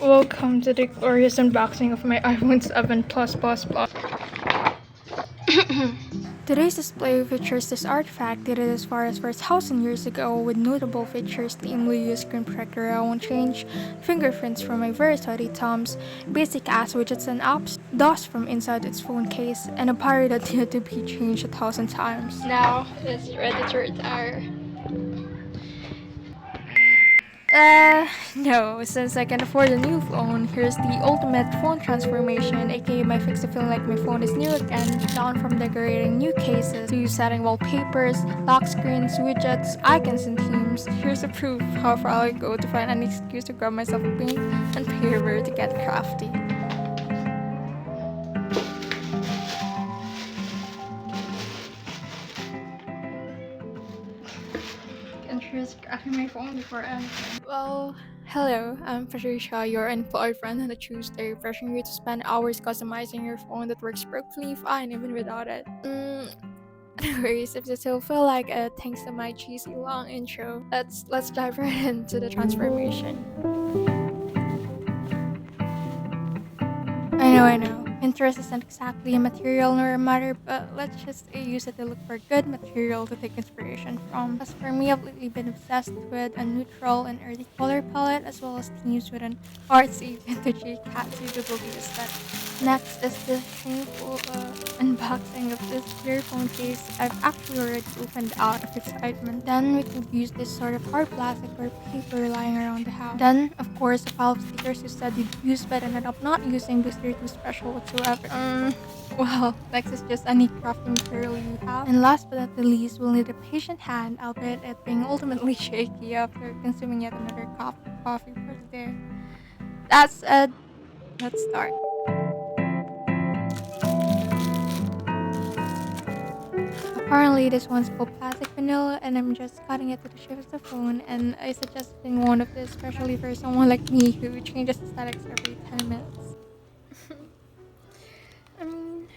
Welcome to the glorious unboxing of my iPhone 7 Plus Plus Plus. Today's display features this artifact dated as far as 4,000 years ago with notable features namely a screen protector I won't change, fingerprints from my very sweaty thumbs, basic ass widgets and apps, dust from inside its phone case, and a battery that needed to be changed 1,000 times. Now it's ready to retire. No, since I can afford a new phone, here's the ultimate phone transformation, aka my fix to feeling like my phone is new again, down from decorating new cases to setting wallpapers, lock screens, widgets, icons, and themes. Here's a proof how far I go to find an excuse to grab myself a paint and paper to get crafty. And here's cracking my phone before anything. Well, hello, I'm Patricia, your unemployed friend on a Tuesday, pressuring you to spend hours customizing your phone that works perfectly fine even without it. Anyways, if you still feel like it, thanks to my cheesy long intro, let's dive right into the transformation. I know. Pinterest isn't exactly a material nor a matter, but let's just use it to look for good material to take inspiration from. As for me, I've lately been obsessed with a neutral and earthy color palette, as well as themes with an artsy, vintagey, catchy doodly aesthetic. Next is the shameful unboxing of this clear phone case I've actually already opened out of excitement. Then we could use this sort of hard plastic or paper lying around the house. Then, of course, a pile of stickers you said you'd use but ended up not using because they're too special whatsoever. Well, next is just any crafting material you have. And last but not the least, we'll need a patient hand, albeit it being ultimately shaky after consuming yet another cup of coffee for today. That said, let's start. Apparently, this one's called plastic vanilla, and I'm just cutting it to the shape of the phone. And I suggest getting one of this, especially for someone like me who changes aesthetics every 10 minutes. I mean,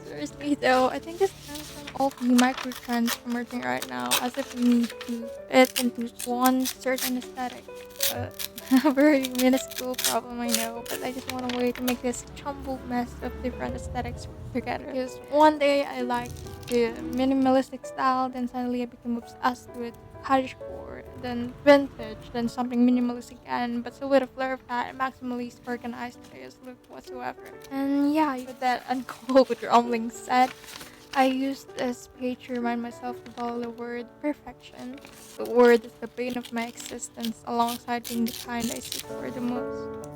seriously though, I think this stems from all the micro trends emerging right now, as if we need to fit into one certain aesthetic. A very minuscule problem, I know, but I just want a way to make this jumbled mess of different aesthetics work together. Because one day I liked the minimalistic style, then suddenly I became obsessed with cottagecore, then vintage, then something minimalist again, but still with a flair of that maximally organized chaos look whatsoever. And yeah, with that uncalled rumbling said, I used this page to remind myself to follow the word perfection. The word is the bane of my existence, alongside being the kind I seek for the most.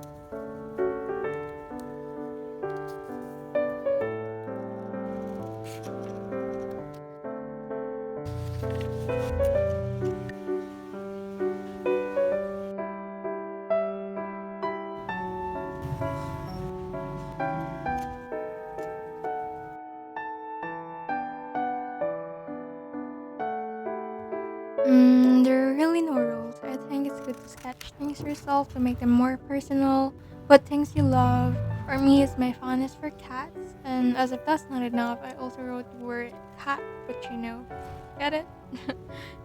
There are really no rules. I think it's good to sketch things yourself to make them more personal. What things you love. For me, it's my fondness for cats. And as if that's not enough, I also wrote the word cat, but you know. Get it?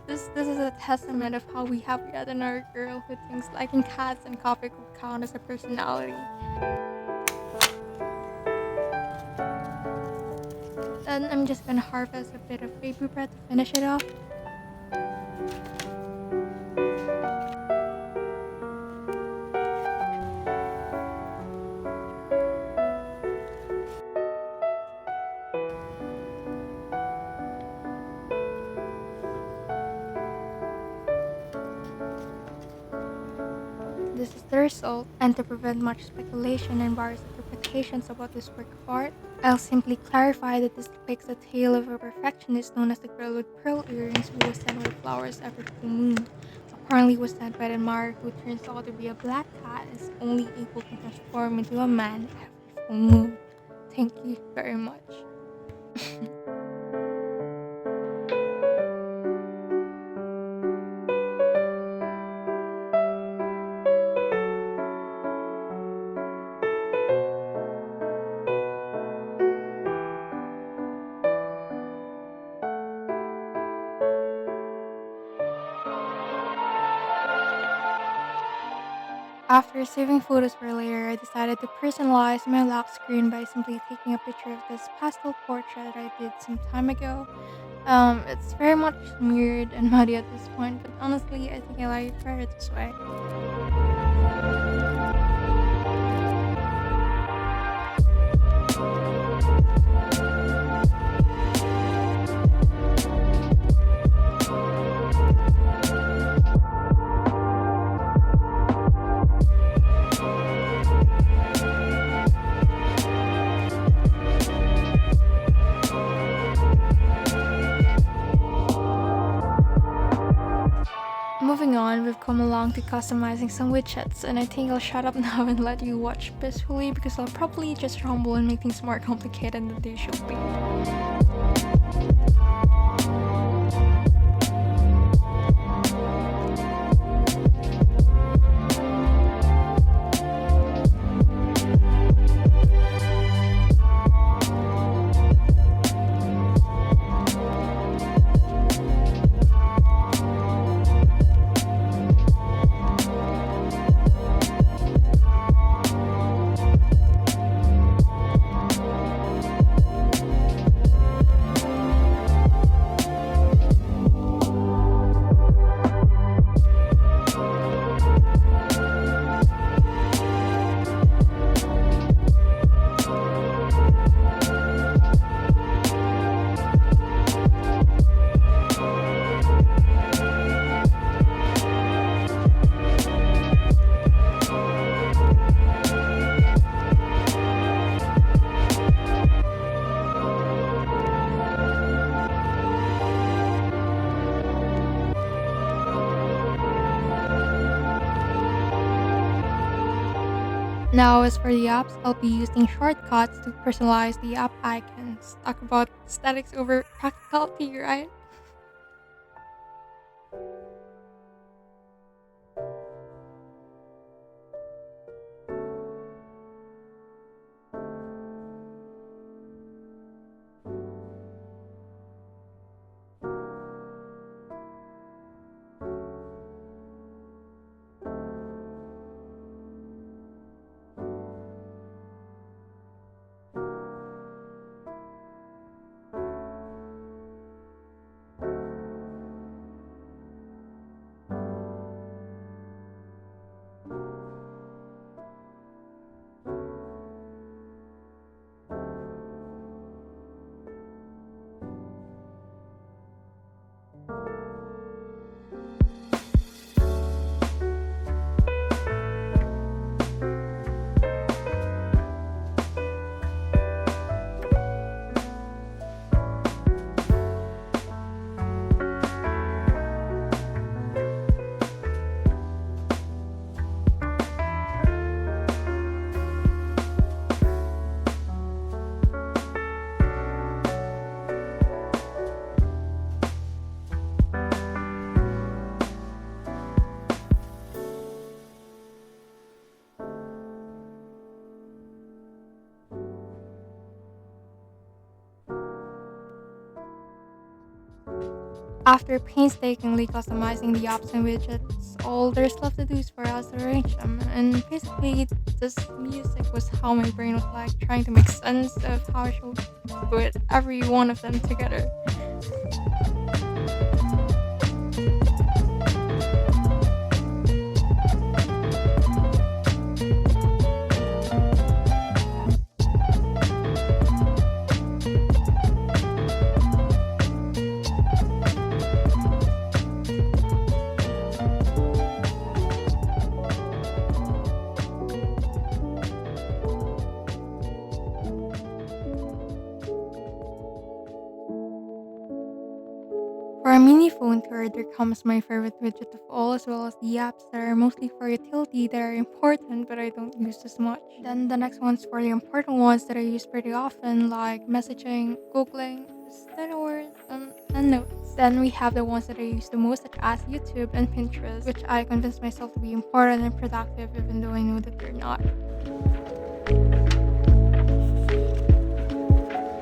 This is a testament of how we have yet another girl who thinks liking cats and coffee could count as a personality. Then I'm just gonna harvest a bit of baby breath to finish it off. This is the result, and to prevent much speculation and various interpretations about this work of art, I'll simply clarify that this depicts the tale of a perfectionist known as the girl with pearl earrings who was sent with flowers every full moon. Apparently was sent by an admirer who turns out to be a black cat and is only able to transform into a man every full moon. Thank you very much. After saving photos for later, I decided to personalize my lock screen by simply taking a picture of this pastel portrait I did some time ago. It's very much smeared and muddy at this point, but honestly, I think I like it better this way. Moving on, we've come along to customizing some widgets, and I think I'll shut up now and let you watch peacefully because I'll probably just rumble and make things more complicated than they should be. Now, as for the apps, I'll be using shortcuts to personalize the app icons. Talk about aesthetics over practicality, right? After painstakingly customizing the apps and widgets, all there's left to do is for us to arrange them. And basically, this music was how my brain was like trying to make sense of how I should put every one of them together. For a mini phone tour, there comes my favorite widget of all, as well as the apps that are mostly for utility that are important but I don't use as much. Then the next one's for the important ones that I use pretty often, like messaging, googling, is that a word? And notes. Then we have the ones that I use the most, such as YouTube and Pinterest, which I convince myself to be important and productive even though I know that they're not.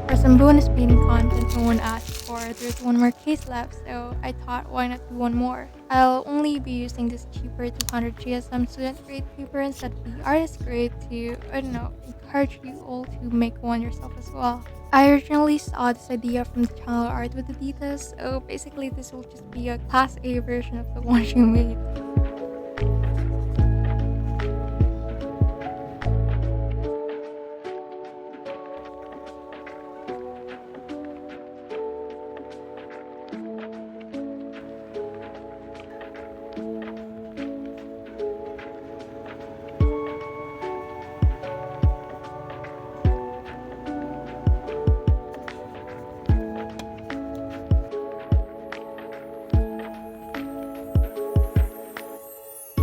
For some bonus painting content no one asked for, before there's one more case left, so I thought why not do one more. I'll only be using this cheaper 200 GSM student grade paper instead of the artist grade to, I don't know, encourage you all to make one yourself as well. I originally saw this idea from the channel Art with Adidas, so basically this will just be a class A version of the one she made.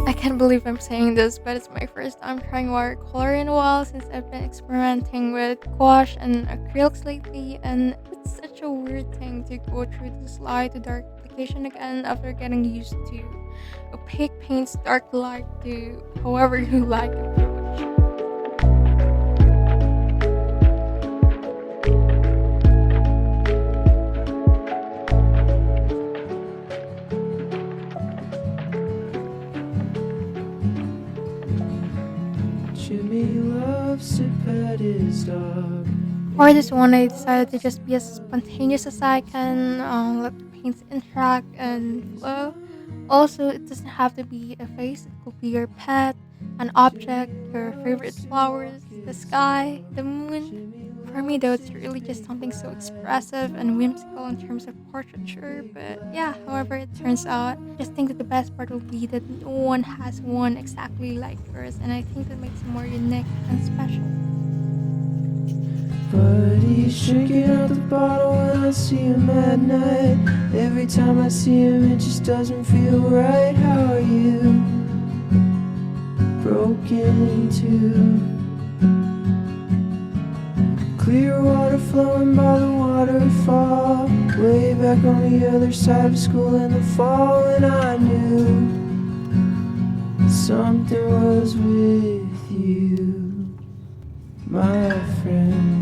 I can't believe I'm saying this, but it's my first time trying watercolor in a while since I've been experimenting with gouache and acrylics lately, and it's such a weird thing to go through this light to dark application again after getting used to opaque paints, dark light to however you like approach. Jimmy loves to pet his dog. For this one, I decided to just be as spontaneous as I can, let the paints interact and flow. Also, it doesn't have to be a face, it could be your pet, an object, your favorite flowers, the sky, the moon. For me though, it's really just something so expressive and whimsical in terms of portraiture, but yeah, however it turns out, I just think that the best part will be that no one has one exactly like yours, and I think that makes it more unique and special. But he's drinking out the bottle when I see him at night. Every time I see him, it just doesn't feel right. How are you? Broken into clear water flowing by the waterfall, way back on the other side of school in the fall. And I knew something was with you, my friend.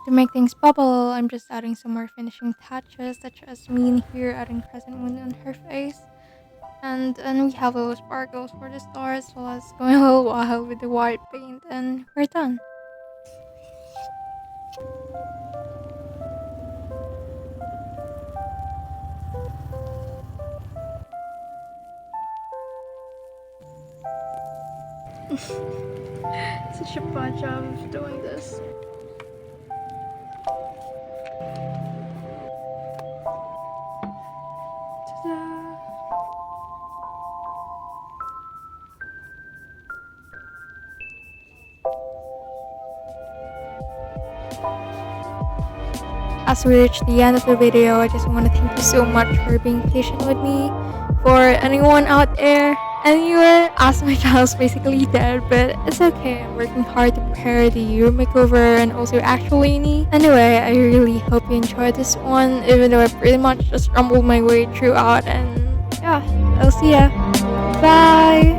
To make things bubble, I'm just adding some more finishing touches, such as me here adding crescent moon on her face. And then we have little sparkles for the stars, as well as going a little wild with the white paint, and we're done. Such a bad job of doing this. Ta-da! As we reach the end of the video, I just want to thank you so much for being patient with me. For anyone out there, anywhere, as my channel's basically dead, but it's okay. I'm working hard to prepare the year makeover and also actual whiny. Anyway, I really hope you enjoyed this one, even though I pretty much just rumbled my way throughout, and yeah, I'll see ya. Bye!